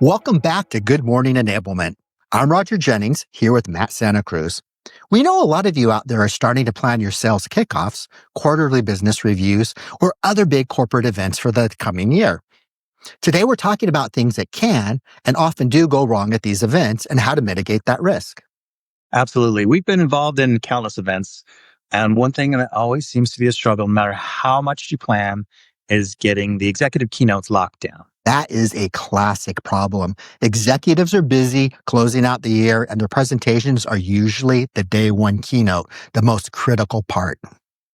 Welcome back to Good Morning Enablement. I'm Roger Jennings, here with Matt Santa Cruz. We know a lot of you out there are starting to plan your sales kickoffs, quarterly business reviews, or other big corporate events for the coming year. Today, we're talking about things that can and often do go wrong at these events and how to mitigate that risk. Absolutely. We've been involved in countless events. And one thing that always seems to be a struggle, no matter how much you plan, is getting the executive keynotes locked down. That is a classic problem. Executives are busy closing out the year, and their presentations are usually the day one keynote, the most critical part.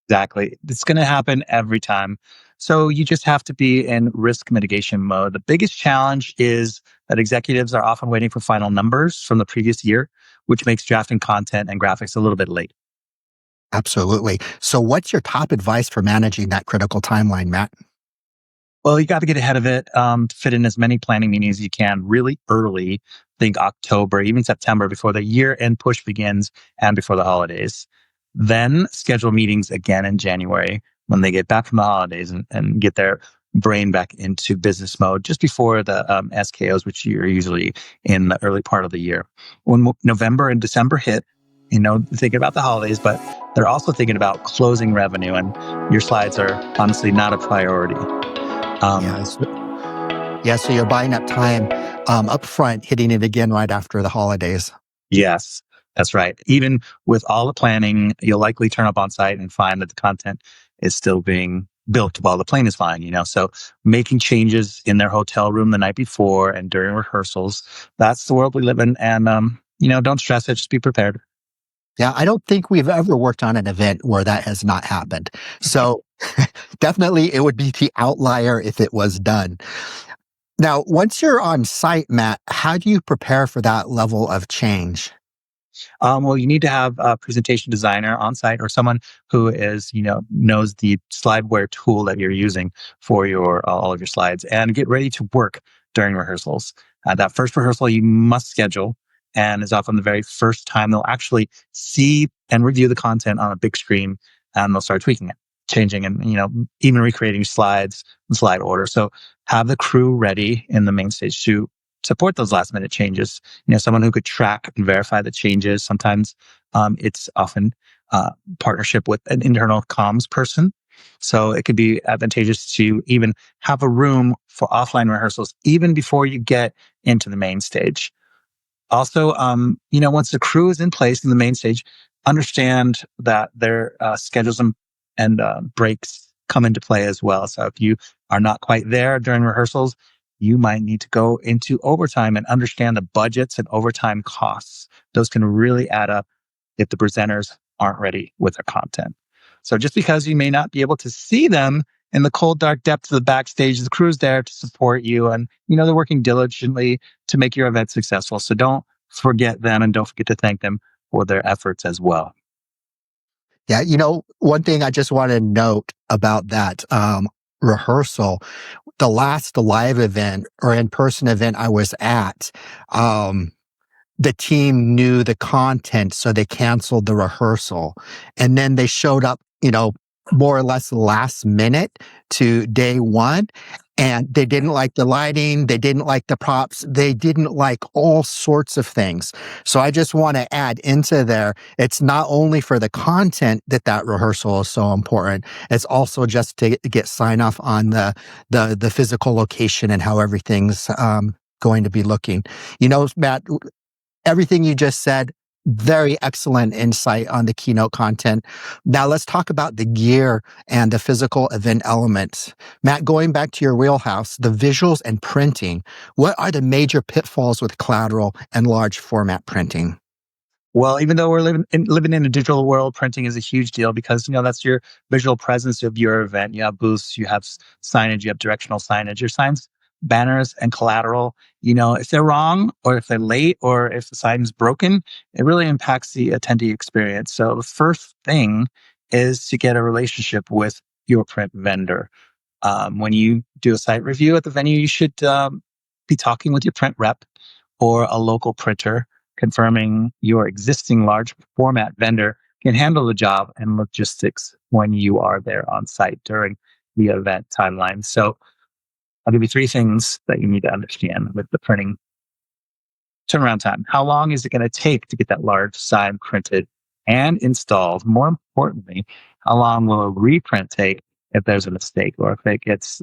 Exactly. It's going to happen every time. So you just have to be in risk mitigation mode. The biggest challenge is that executives are often waiting for final numbers from the previous year, which makes drafting content and graphics a little bit late. Absolutely. So, what's your top advice for managing that critical timeline, Matt? Well, you got to get ahead of it to fit in as many planning meetings as you can really early. Think October, even September, before the year end push begins and before the holidays. Then schedule meetings again in January when they get back from the holidays and get their brain back into business mode just before the SKOs, which are usually in the early part of the year. When November and December hit, thinking about the holidays, but they're also thinking about closing revenue, and your slides are honestly not a priority. Um, Yes. Yeah, so you're buying up time up front, hitting it again right after the holidays. yes, that's right. Even with all the planning, you'll likely turn up on site and find that the content is still being built while the plane is flying. So making changes in their hotel room the night before and during rehearsals, that's the world we live in. And, don't stress it, just be prepared. Yeah, I don't think we've ever worked on an event where that has not happened. So definitely it would be the outlier if it was done. Now, once you're on site, Matt, how do you prepare for that level of change? Well, you need to have a presentation designer on site or someone who knows the slideware tool that you're using for all of your slides, and get ready to work during rehearsals. That first rehearsal you must schedule, and is often the very first time they'll actually see and review the content on a big screen, and they'll start tweaking it, changing, and even recreating slides and slide order. So have the crew ready in the main stage to support those last minute changes. Someone who could track and verify the changes. Sometimes it's often partnership with an internal comms person. So it could be advantageous to even have a room for offline rehearsals even before you get into the main stage. Also, once the crew is in place in the main stage, understand that their schedules and breaks come into play as well. So if you are not quite there during rehearsals, you might need to go into overtime and understand the budgets and overtime costs. Those can really add up if the presenters aren't ready with their content. So just because you may not be able to see them in the cold, dark depths of the backstage, the crew's there to support you. And, they're working diligently to make your event successful. So don't forget them, and don't forget to thank them for their efforts as well. Yeah, one thing I just want to note about that rehearsal, the last live event or in-person event I was at, the team knew the content, so they canceled the rehearsal. And then they showed up, more or less last minute to day one. And they didn't like the lighting. They didn't like the props. They didn't like all sorts of things. So I just want to add into there, it's not only for the content that rehearsal is so important. It's also just to get sign off on the physical location and how everything's going to be looking. Matt, everything you just said, very excellent insight on the keynote content. Now let's talk about the gear and the physical event elements. Matt, going back to your wheelhouse, the visuals and printing, what are the major pitfalls with collateral and large format printing? Well, even though we're living in a digital world, printing is a huge deal because that's your visual presence of your event. You have booths, you have signage, you have directional signage. Your signs, banners, and collateral. If they're wrong, or if they're late, or if the sign is broken, it really impacts the attendee experience. So the first thing is to get a relationship with your print vendor. When you do a site review at the venue, you should be talking with your print rep or a local printer, confirming your existing large format vendor can handle the job and logistics when you are there on site during the event timeline. So I'll give you three things that you need to understand with the printing turnaround time. How long is it going to take to get that large sign printed and installed? More importantly, how long will a reprint take if there's a mistake or if it gets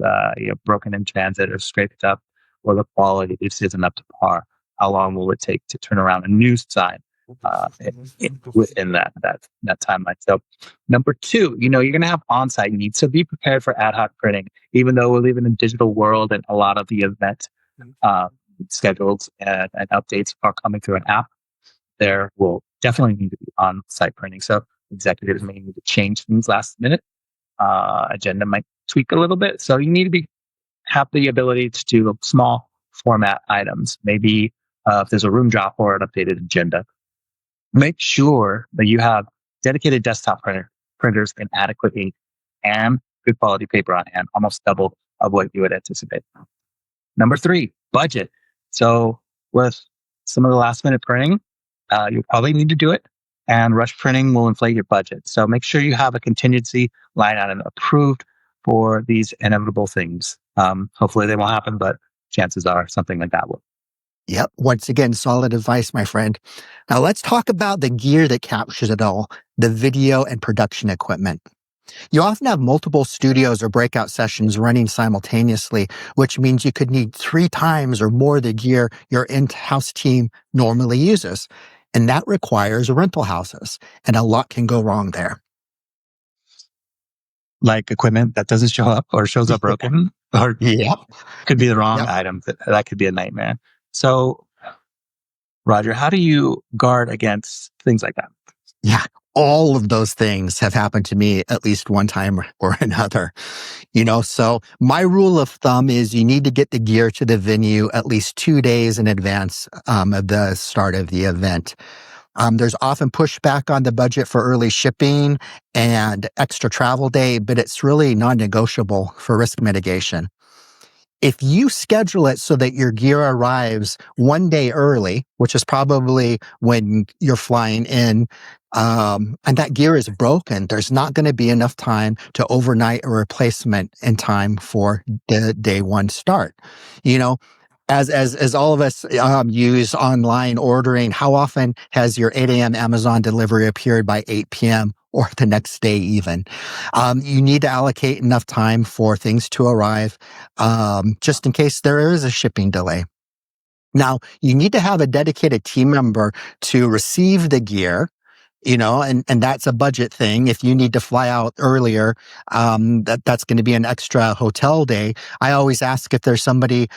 broken in transit or scraped up or the quality just isn't up to par? How long will it take to turn around a new sign within that timeline? So, number two, you're going to have on-site needs, so be prepared for ad hoc printing. Even though we live in a digital world and a lot of the event uh, schedules and updates are coming through an app, there will definitely need to be on-site printing. So executives may need to change things last minute. Agenda might tweak a little bit. So you need to have the ability to do small format items. Maybe if there's a room drop or an updated agenda, make sure that you have dedicated desktop printers in adequate ink and good quality paper on hand, almost double of what you would anticipate. Number three, budget. So with some of the last minute printing, you'll probably need to do it, and rush printing will inflate your budget. So make sure you have a contingency line item approved for these inevitable things. Hopefully they won't happen, but chances are something like that will. Yep. Once again, solid advice, my friend. Now let's talk about the gear that captures it all, the video and production equipment. You often have multiple studios or breakout sessions running simultaneously, which means you could need 3 times or more the gear your in-house team normally uses. And that requires rental houses, and a lot can go wrong there. Like equipment that doesn't show up or shows up broken or Yep. could be the wrong Yep. item. That could be a nightmare. So, Roger, how do you guard against things like that? Yeah. All of those things have happened to me at least one time or another. So my rule of thumb is you need to get the gear to the venue at least 2 days in advance of the start of the event. There's often pushback on the budget for early shipping and extra travel day, but it's really non-negotiable for risk mitigation. If you schedule it so that your gear arrives 1 day early, which is probably when you're flying in, and that gear is broken, there's not going to be enough time to overnight a replacement in time for the day one start. You know, as all of us use online ordering, how often has your 8 a.m. Amazon delivery appeared by 8 p.m. or the next day even? You need to allocate enough time for things to arrive, just in case there is a shipping delay. Now, you need to have a dedicated team member to receive the gear, and that's a budget thing. If you need to fly out earlier, that's going to be an extra hotel day. I always ask if there's somebody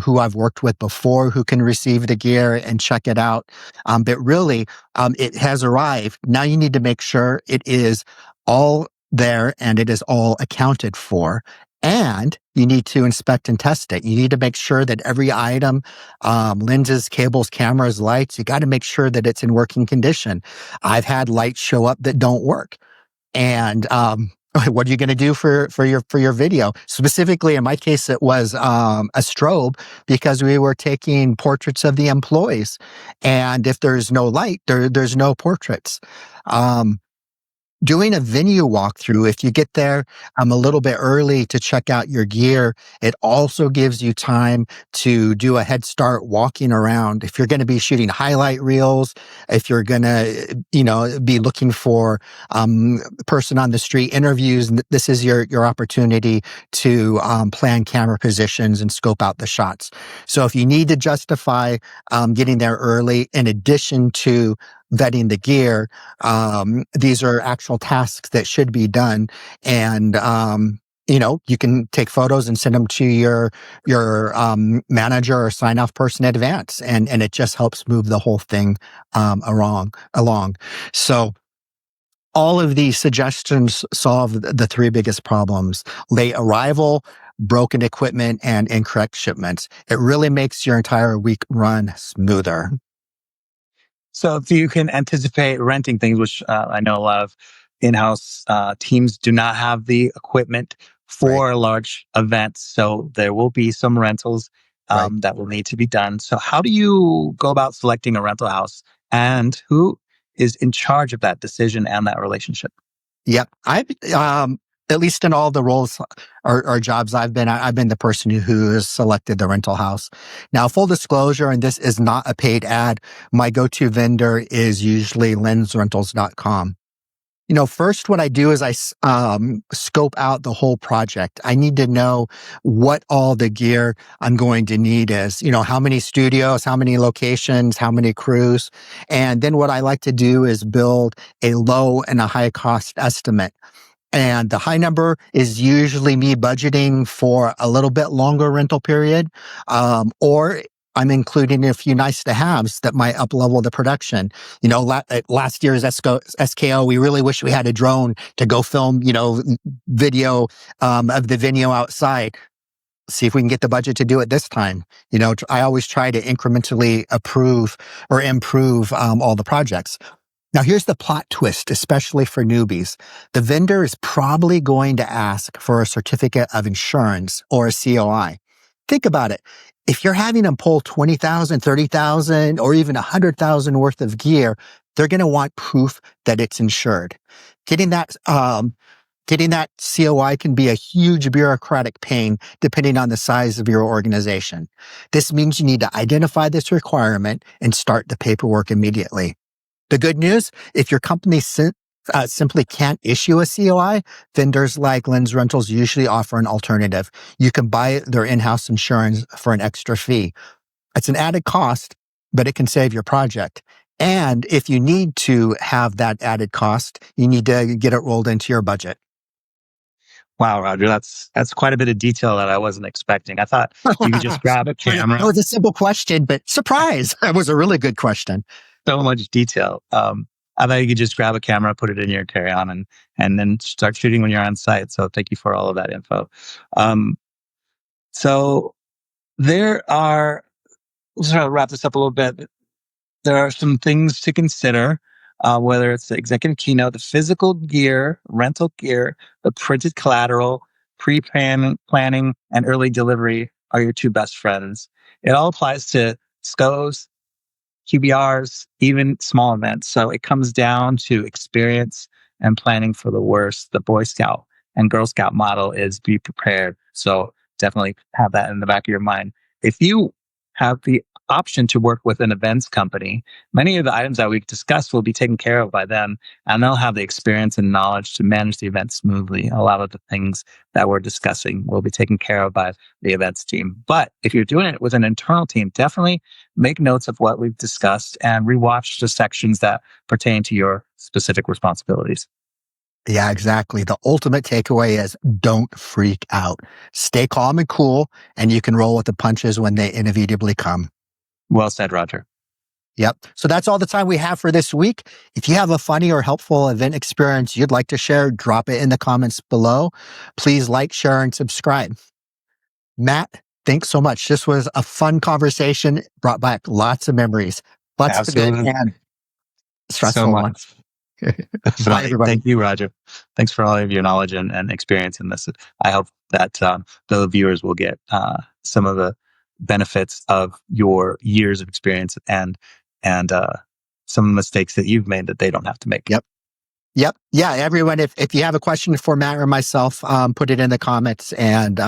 who I've worked with before who can receive the gear and check it out. But really, it has arrived. Now you need to make sure it is all there and it is all accounted for. And you need to inspect and test it. You need to make sure that every item, lenses, cables, cameras, lights, you got to make sure that it's in working condition. I've had lights show up that don't work. And what are you going to do for your video? Specifically, in my case, it was a strobe because we were taking portraits of the employees. And if there's no light, there's no portraits. Doing a venue walkthrough, if you get there a little bit early to check out your gear, it also gives you time to do a head start walking around. If you're going to be shooting highlight reels, if you're going to, be looking for person on the street interviews, this is your opportunity to plan camera positions and scope out the shots. So if you need to justify getting there early, in addition to vetting the gear, these are actual tasks that should be done. And, you can take photos and send them to your manager or sign off person in advance. And it just helps move the whole thing, along. So all of these suggestions solve the 3 biggest problems: late arrival, broken equipment, and incorrect shipments. It really makes your entire week run smoother. So if you can anticipate renting things, which I know a lot of in-house teams do not have the equipment for large events. So there will be some rentals Right. that will need to be done. So how do you go about selecting a rental house, and who is in charge of that decision and that relationship? Yep. At least in all the roles or jobs I've been the person who has selected the rental house. Now, full disclosure, and this is not a paid ad, my go-to vendor is usually lensrentals.com. First, what I do is scope out the whole project. I need to know what all the gear I'm going to need is, how many studios, how many locations, how many crews. And then what I like to do is build a low and a high cost estimate. And the high number is usually me budgeting for a little bit longer rental period, or I'm including a few nice to haves that might up level the production. Last year's SKO, we really wish we had a drone to go film, video of the venue outside. See if we can get the budget to do it this time. I always try to incrementally improve all the projects. Now, here's the plot twist, especially for newbies. The vendor is probably going to ask for a certificate of insurance or a COI. Think about it. If you're having them pull 20,000, 30,000, or even 100,000 worth of gear, they're going to want proof that it's insured. Getting that COI can be a huge bureaucratic pain depending on the size of your organization. This means you need to identify this requirement and start the paperwork immediately. The good news, if your company simply can't issue a COI, vendors like Lens Rentals usually offer an alternative. You can buy their in-house insurance for an extra fee. It's an added cost, but it can save your project. And if you need to have that added cost, you need to get it rolled into your budget. Wow, Roger, that's quite a bit of detail that I wasn't expecting. I thought you could just grab a That camera. was a simple question, but surprise, that was a really good question. So much detail. I thought you could just grab a camera, put it in your carry-on, and then start shooting when you're on site. So thank you for all of that info. So there are. Let's try to wrap this up a little bit. There are some things to consider, whether it's the executive keynote, the physical gear, rental gear, the printed collateral, planning, and early delivery are your two best friends. It all applies to SCOs, QBRs, even small events. So it comes down to experience and planning for the worst. The Boy Scout and Girl Scout model is be prepared. So definitely have that in the back of your mind. If you have the option to work with an events company, many of the items that we've discussed will be taken care of by them, and they'll have the experience and knowledge to manage the event smoothly. A lot of the things that we're discussing will be taken care of by the events team. But if you're doing it with an internal team, definitely make notes of what we've discussed and rewatch the sections that pertain to your specific responsibilities. Yeah, exactly. The ultimate takeaway is don't freak out. Stay calm and cool, and you can roll with the punches when they inevitably come. Well said, Roger. Yep. So that's all the time we have for this week. If you have a funny or helpful event experience you'd like to share, drop it in the comments below. Please like, share, and subscribe. Matt, thanks so much. This was a fun conversation, brought back lots of memories. Lots of good Absolutely. and So stressful ones. much. Bye, everybody. Thank you, Roger. Thanks for all of your knowledge and experience in this. I hope that the viewers will get some of the benefits of your years of experience and some mistakes that you've made that they don't have to make. Yep. Yep. Yeah. Everyone, if you have a question for Matt or myself, put it in the comments and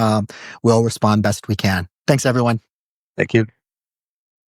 we'll respond best we can. Thanks, everyone. Thank you.